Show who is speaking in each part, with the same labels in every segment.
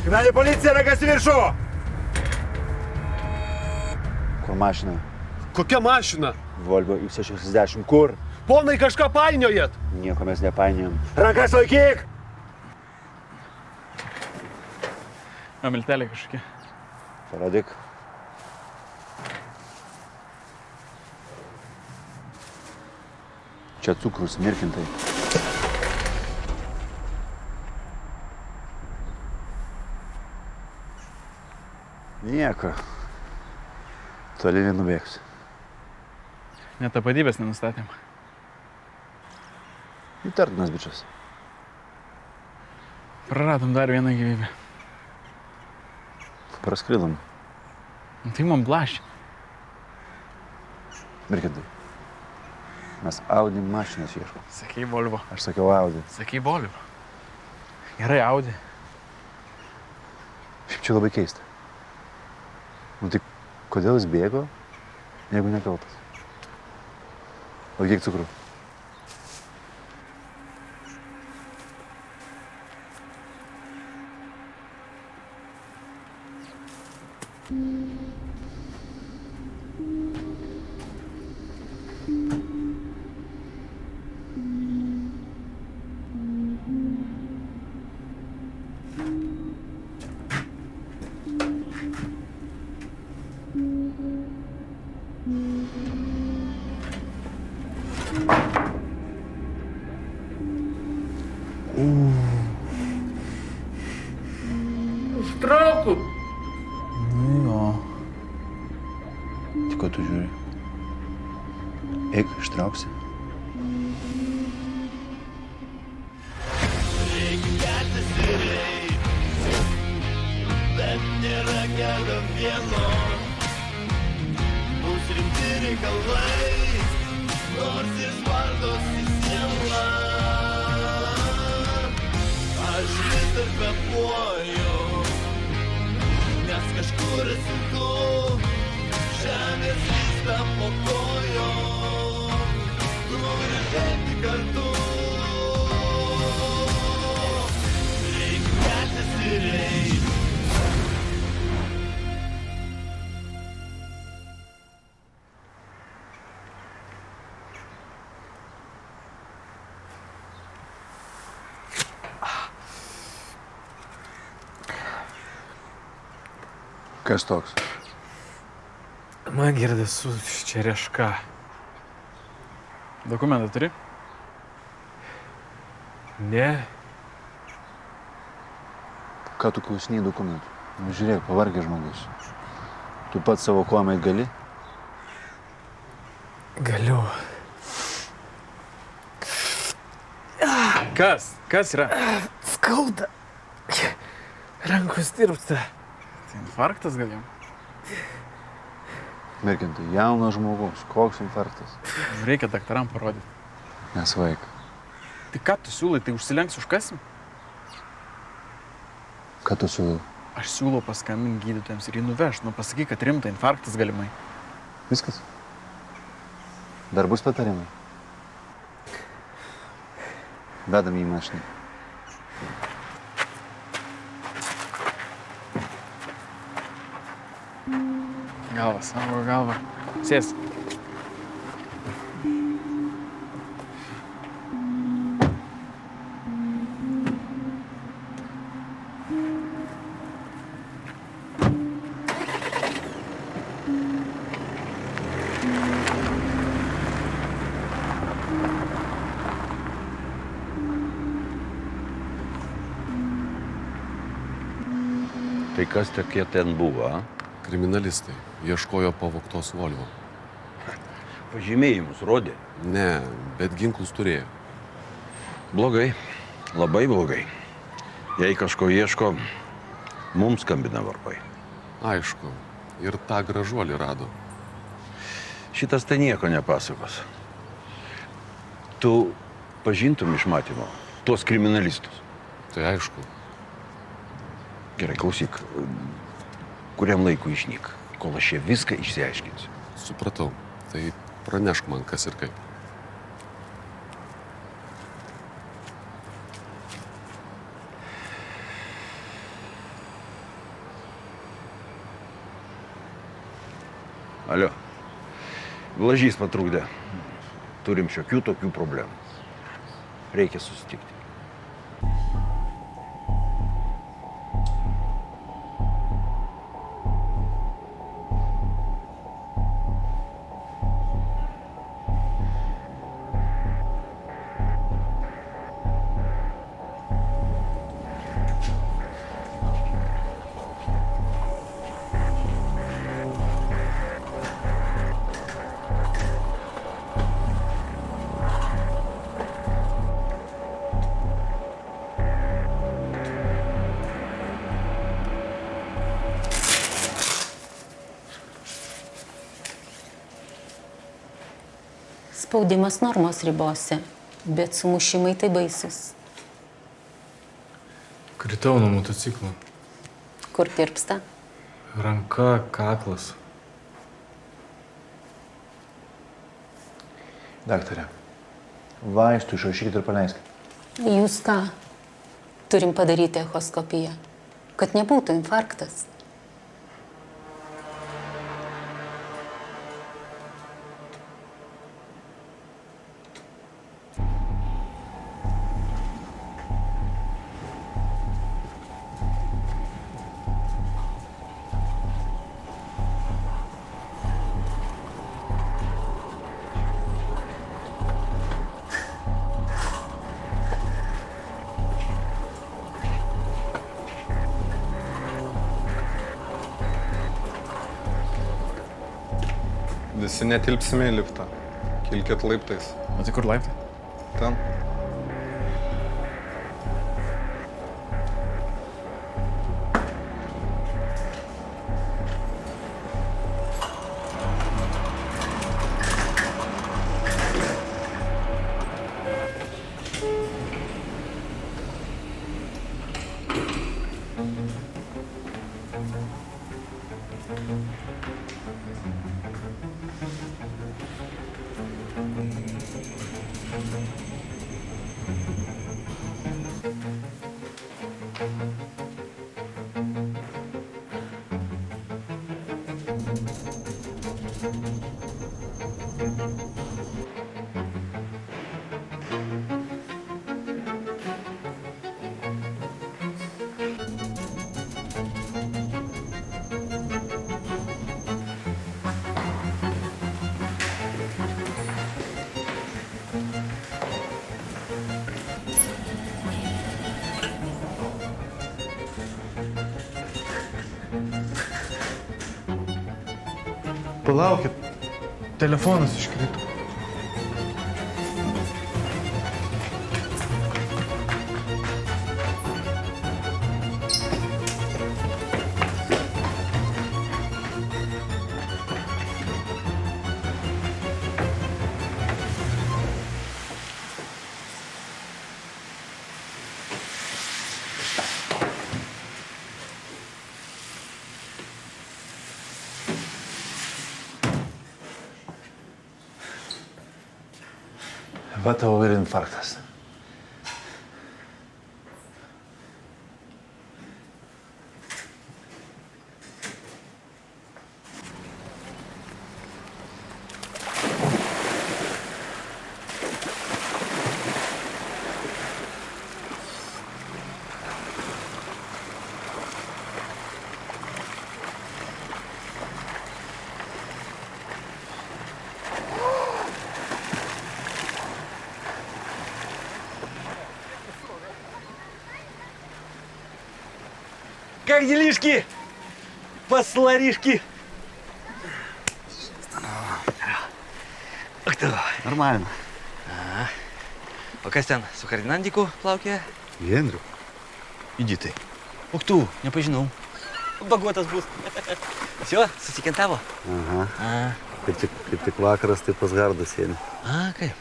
Speaker 1: Signali policija, rankas į viršų!
Speaker 2: Kur mašina?
Speaker 3: Kokia mašina?
Speaker 2: Volvo X60. Kur?
Speaker 3: Ponai, kažką painiojat!
Speaker 2: Nieko mes nepainiojam.
Speaker 1: Rankas laikyk!
Speaker 4: O milteliai kažkokie.
Speaker 2: Parodyk. Čia cukrus, mirkintai. Nieko. Toli nenubėgsiu.
Speaker 4: Net tapatybės nenustatėm.
Speaker 2: Įtartinas bičias.
Speaker 4: Praradom dar vieną gyvybę.
Speaker 2: Praskridom.
Speaker 4: Tai man blašė.
Speaker 2: Mirkintai. Mes Audi mašinos ieškom.
Speaker 4: Sakei Volvo.
Speaker 2: Aš sakiau Audi.
Speaker 4: Sakei Volvo. Gerai, Audi.
Speaker 2: Šiaip čia labai keista. Nu tai kodėl jis bėgo, jeigu nekaltas? O kiek cukrų?
Speaker 4: Užtrauku. Nu jo.
Speaker 2: Tai ko tu žiūri? Eik, ištrauksi.
Speaker 5: Bet nėra kelio vieno, bus rimti reikalai, nors ir spardos į sielą. Aš vis dar kvepuoju, nes kažkur esi tu, žemės vysta po kojom, turi bėgti kartu. Reikia keltis ir eiti.
Speaker 2: Kas toks?
Speaker 4: Man girdė su Čereška. Dokumentą turi?
Speaker 3: Ne.
Speaker 2: Ką tu klausinėjai dokumentų? Nu, žiūrėk, pavargęs žmogus. Tu pats savo kojamai gali?
Speaker 4: Galiu. Kas? Kas yra?
Speaker 6: Skauda. Rankos tirpsta.
Speaker 4: Tai infarktas gal jam?
Speaker 2: Mirkintai, jaunas žmogus, koks infarktas?
Speaker 4: Reikia daktaram parodyti.
Speaker 2: Nesvaik.
Speaker 4: Tai ką tu siūlai, tai užsilenks užkasim?
Speaker 2: Ką tu siūlau?
Speaker 4: Aš siūlau paskambinti gydytojams ir jį nuvežti. Nu pasakyk, kad rimta infarktas galimai.
Speaker 2: Viskas? Dar bus patarimai? Vedam į mašiną.
Speaker 4: Galva, savo galva. Sės.
Speaker 7: Tai kas tokie ten buvo, a?
Speaker 3: Kriminalistai. Ieškojo pavogtos Volvo.
Speaker 7: Pažymėjimus rodė.
Speaker 3: Ne, bet ginklus turėjo.
Speaker 7: Blogai. Labai blogai. Jei kažko ieško, mums skambina varpai.
Speaker 3: Aišku. Ir tą gražuolį rado.
Speaker 7: Šitas tai nieko nepasakos. Tu pažintum iš matymo tuos kriminalistus.
Speaker 3: Tai aišku.
Speaker 7: Gerai, klausyk. Kuriam laikui išnyk, kol aš čia viską išsiaiškinsiu.
Speaker 3: Supratau. Tai pranešk man, kas ir kaip.
Speaker 7: Alio. Blažys patrūkdė. Turim šiokių tokių problemų. Reikia susitikti.
Speaker 8: Spaudimas normos ribose, bet sumušimai tai baisus.
Speaker 6: Kritau nuo motociklo.
Speaker 8: Kur tirpsta?
Speaker 6: Ranka, kaklas.
Speaker 2: Daktarė, vaistų išrašykit ir paleiskit.
Speaker 8: Jūs ką? Turim padaryti echoskopiją, kad nebūtų infarktas.
Speaker 9: Visi netilpsime į liftą. Kilkit laiptais.
Speaker 4: O tai kur laiptai?
Speaker 9: Ten.
Speaker 6: Palaukit, telefonas iškrito.
Speaker 2: Va tavo ir infarktas.
Speaker 1: Как делишки? Посларишки? Ах ты.
Speaker 2: Нормально.
Speaker 10: O kas ten su Ferdinandiku plaukė?
Speaker 2: Gendriu.
Speaker 10: Įdi tai. Uk tu, nepažinau. Bagotas bus. Sio, susikentavo?
Speaker 2: Aha. Kaip tik vakaras, tai pas Gardas sėdi.
Speaker 10: A, kaip?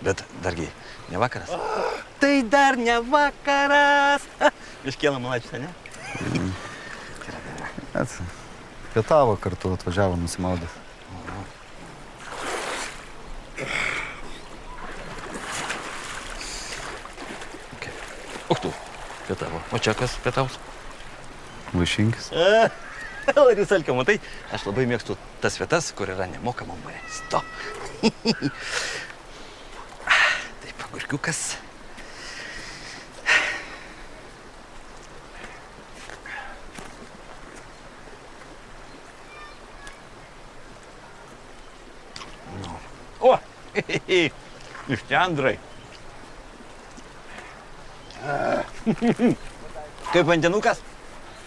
Speaker 10: Bet dargi, ne vakaras. Tai dar ne vakaras. Biškėlą malačius, ne?
Speaker 2: Pietavo kartu, atvažiavo nusimaudęs.
Speaker 10: Uk tu, pietavo. O čia kas pietaus?
Speaker 2: Vaišinkis.
Speaker 10: Larisa Alkio, matai, aš labai mėgstu tas vietas, kur yra nemokama maisto. Taip, agurkiukas. O, iš Andrai. Kaip vandenukas?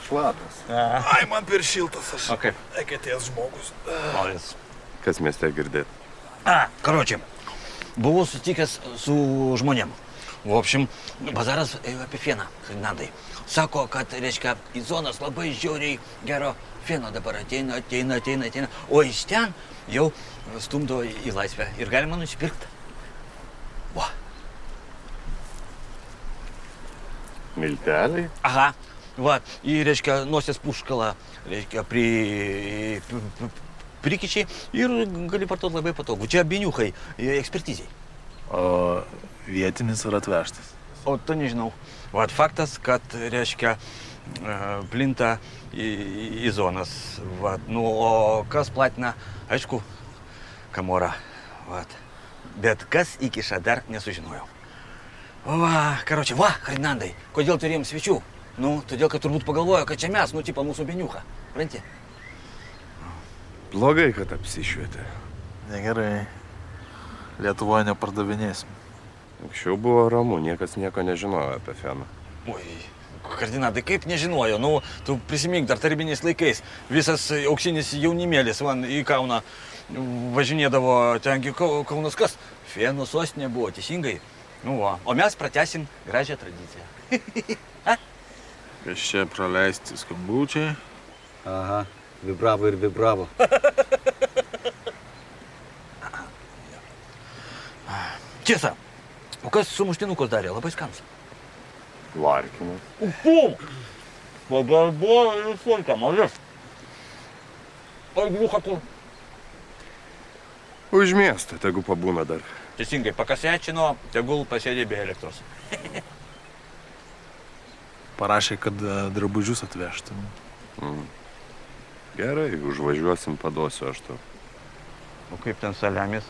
Speaker 7: Šlapas.
Speaker 9: Ai, man per šiltas aš.
Speaker 10: O kaip?
Speaker 9: Eketės žmogus.
Speaker 10: Noris.
Speaker 3: Kas mieste girdėt?
Speaker 10: Karočią, buvau sutikęs su žmonėm. В общем, bazaras apie fieną, Nadai. Sako, kad, reiškia, į zonas labai žiauriai gero fieno dabar ateina. O iš ten jau stumdo į laisvę ir galima nusipirkti. Va.
Speaker 3: Milteliai?
Speaker 10: Aha. Va, į, reiškia, nosies puškalą, reiškia, prikičiai ir gali vartoti labai patogu. Čia biniukai, ekspertizijai.
Speaker 6: O vietinis ar atvežtas?
Speaker 10: O to nežinau. Va, faktas, kad, reiškia, plinta į zonas. Va, nu, o kas platina, aišku, Kamora. Va. Bet kas įkiša, dar nesužinojau. Va, karočią, va, Hrinandai, kodėl turėjom svečių? Nu, todėl, kad turbūt pagalvojo, kad čia mes, nu, tipo mūsų beniuką. Pranti?
Speaker 3: Blogai, kad apsišvietė.
Speaker 6: Negerai. Lietuvoje nepardavinėsim.
Speaker 3: Anksčiau buvo ramu, niekas nieko nežinojo apie feną.
Speaker 10: Oi, Kardinadai, kaip nežinojo, nu, tu prisimink, dar tarybiniais laikais visas auksinis jaunimėlis man į Kauną važinėdavo, tengi Kaunas kas? Fenų sostinė buvo, teisingai. Nu, va, o mes pratęsim gražią tradiciją.
Speaker 6: Kas čia praleisti skambučiai?
Speaker 7: Aha, vibravo ir vibravo.
Speaker 10: Tiesa, o kas sumuštinukus darė? Labai skanus.
Speaker 3: Larkinas.
Speaker 10: Pum! Pagalbo ir sulka, mažas. O gliuka kur?
Speaker 3: Už miesto, tegu pabūna dar.
Speaker 10: Teisingai, pakasečino, tegul pasėdė be elektros.
Speaker 6: Parašė, kad drabužius atvežtum.
Speaker 3: Gerai, užvažiuosim, paduosiu aš tau.
Speaker 10: O kaip ten saliamis?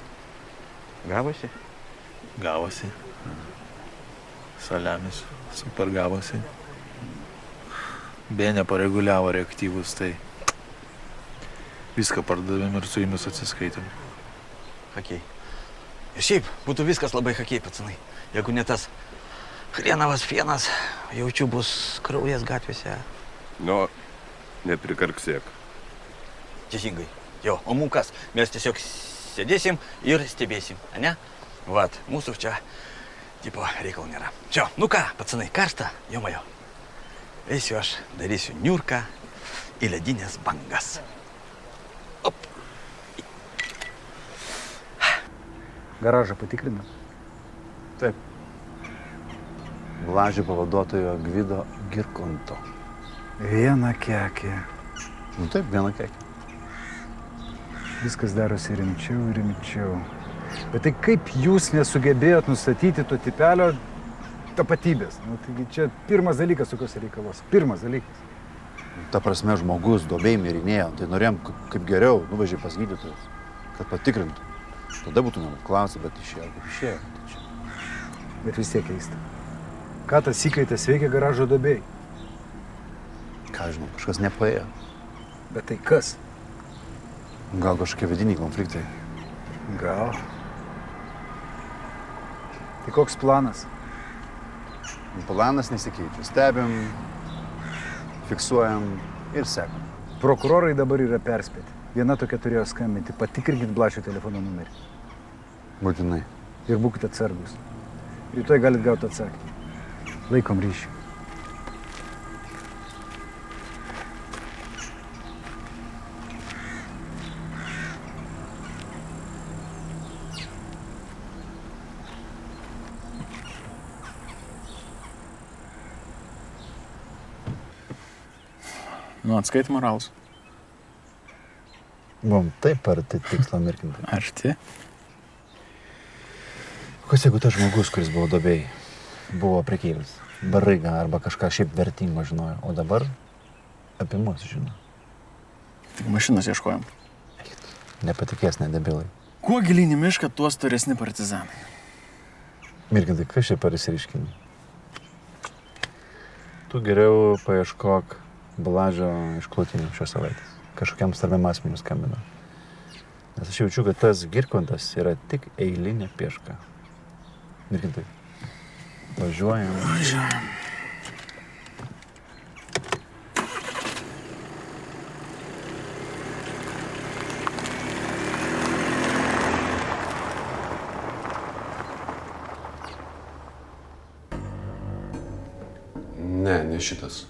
Speaker 10: Gavosi?
Speaker 6: Gavosi. Saliamis. Super gavosi. Benė pareguliavo reaktyvus, tai viską pardavėm ir su jumis atsiskaitėm.
Speaker 10: Hakiai. Ir šiaip būtų viskas labai hakiai, pacanai. Jeigu ne tas hrenovas fienas, jaučiu bus kraujas gatvėse.
Speaker 3: Nu, neprikarksėk.
Speaker 10: Teisingai. Jo, o mum kas? Mes tiesiog sėdėsim ir stebėsim, ane? Vat, mūsų čia tipo reikalų nėra. Čia, nu ką, pacanai, karšta, jomajo. Eisiu aš, darysiu niurką į ledinės bangas. Op.
Speaker 2: Garažą patikrinam? Taip. Blažio pavaduotojo Gvido Girkonto.
Speaker 11: Viena kekė.
Speaker 2: Nu taip, viena kekė.
Speaker 11: Viskas darosi rimčiau ir rimčiau. Bet tai kaip jūs nesugebėjot nustatyti to tipelio tapatybės? Nu, taigi čia pirmas dalykas tokiuose reikaluose. Pirmas dalykas.
Speaker 2: Ta prasme, žmogus duobėj mirinėjo, tai norėjom kaip geriau nuvažiai pas gydytojus, kad patikrintų. Tada būtumėm klausę, bet išėjo, kaip išėjo.
Speaker 11: Bet vis tiek keista. Ką tas įkaitas veikia garažo duobėj?
Speaker 2: Ką žinau, kažkas nepaėjo.
Speaker 11: Bet tai kas?
Speaker 2: Gal kažkokie vidiniai konfliktai.
Speaker 11: Gal. Tai koks planas?
Speaker 2: Planas nesikeičia. Stebim, fiksuojam ir sekam.
Speaker 11: Prokurorai dabar yra perspėti. Viena tokia turėjo skambinti. Patikrinkit Blašio telefono numerį.
Speaker 2: Būtinai.
Speaker 11: Ir būkite atsargus. Rytoj galit gauti atsakymą. Laikom ryšį.
Speaker 4: Nu, atskait moralus.
Speaker 2: Buvom taip arti tikslo mirkinti.
Speaker 4: Arti?
Speaker 2: Kas jeigu tas žmogus, kuris buvo duobėj, buvo prekeivis, baraiga arba kažką šiaip vertingo žinojo, o dabar apie mus žino.
Speaker 4: Tik mašinos ieškojom.
Speaker 2: Nepatikės, nedebilai.
Speaker 4: Kuo gilyn į mišką, tuo storesni partizanai.
Speaker 2: Mirkintai, kas čia per įsireiškimai? Tu geriau paieškok Blažio išklotinių šios savaitės. Kažkokiam svarbiam asmeniu skambino. Nes aš jaučiu, kad tas Girkontas yra tik eilinė pieška. Mirkintai, važiuojam.
Speaker 3: Ne šitas.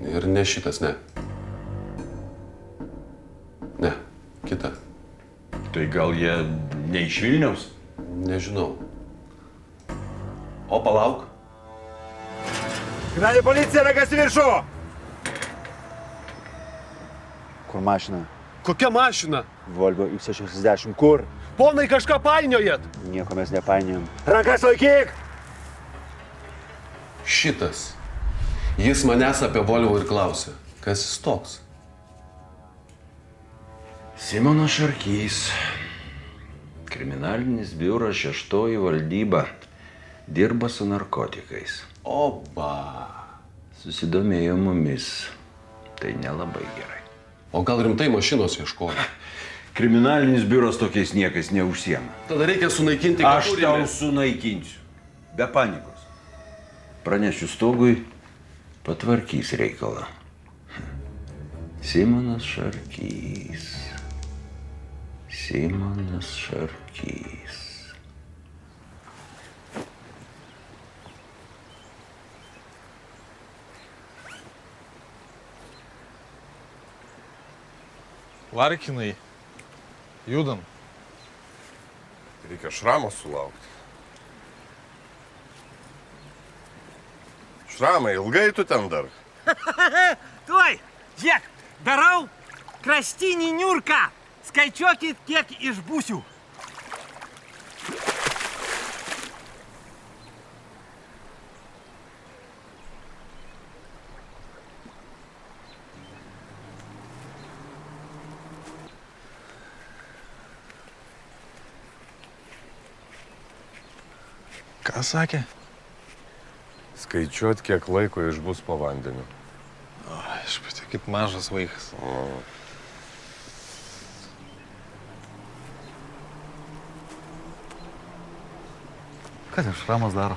Speaker 3: Ir ne šitas, ne. Ne, kita.
Speaker 7: Tai gal jie ne iš Vilniaus?
Speaker 3: Nežinau.
Speaker 7: O palauk.
Speaker 1: Gali policija, ragas į viršų!
Speaker 2: Kur mašina?
Speaker 3: Kokia mašina?
Speaker 2: Volvo X60. Kur?
Speaker 3: Ponai, kažką painiojat!
Speaker 2: Nieko mes nepainiojam.
Speaker 1: Rankas laikyk!
Speaker 3: Šitas. Jis manęs apie Volvo ir klausė. Kas jis toks?
Speaker 7: Simonas Šarkys. Kriminalinis biuras 6 valdyba. Dirba su narkotikais.
Speaker 3: Oba.
Speaker 7: Susidomėjo mumis. Tai nelabai gerai.
Speaker 3: O gal rimtai mašinos ieškojo?
Speaker 7: Kriminalinis biuras tokiais niekais neužsiema.
Speaker 3: Tada reikia sunaikinti
Speaker 7: Aš
Speaker 3: kažkurį.
Speaker 7: tau sunaikinsiu. Be panikos. Pranešiu Stogui, patvarkys reikalą. Simonas Šarkys. Simonas Šarkys.
Speaker 6: Larkinai, judam.
Speaker 9: Reikia šramo sulaukti. Šramai, ilgai tu ten dar?
Speaker 1: Tuoj, žiūrėk, darau kraštinį niurką. Skaičiuokit, kiek išbūsiu.
Speaker 6: Ką sakė?
Speaker 9: Skaičiuot, kiek laiko išbus po vandeniu.
Speaker 6: Aš pati kaip mažas vaikas.
Speaker 2: Ką ten Šramas daro?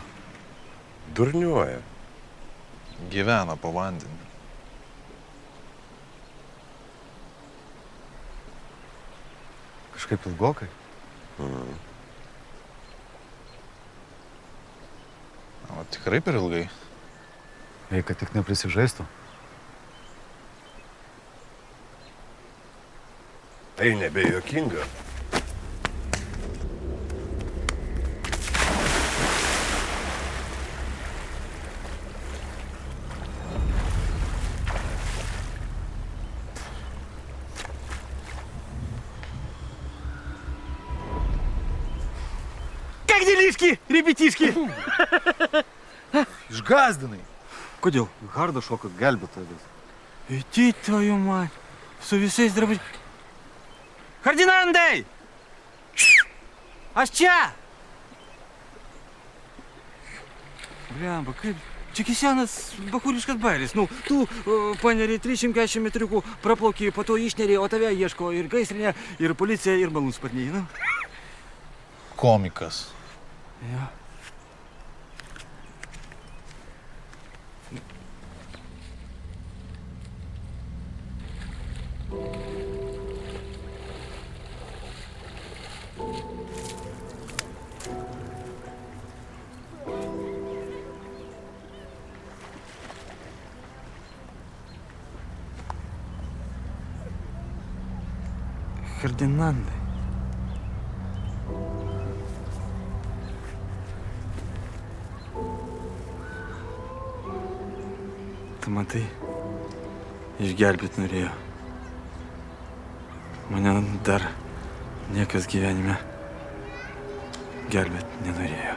Speaker 9: Durniuoja.
Speaker 6: Gyvena po vandeniu.
Speaker 2: Kažkaip ilgokai.
Speaker 6: O tikrai per ilgai.
Speaker 2: Jei, kad tik neprisižaistų.
Speaker 9: Tai nebejokinga.
Speaker 1: Как делишки, ребятишки?
Speaker 6: Išgazdinai.
Speaker 2: Kodėl? Hardą šokat gelbėtojas.
Speaker 1: Иди, твою мать, su visais drabužiais. Ferdinandai! Aš čia! Blemba, kaip... Čia senas bakūriškas bairis. Nu, tu paneri 340 metriukų, praplauki, po to išneri, o tave ieško ir gaisrinė, ir policija, ir malūnsparniai, nu.
Speaker 6: Komikas.
Speaker 1: Jo. Ferdinandai. Tu matai, išgelbėt norėjo. Mane dar niekas gyvenime gelbėt nenorėjo.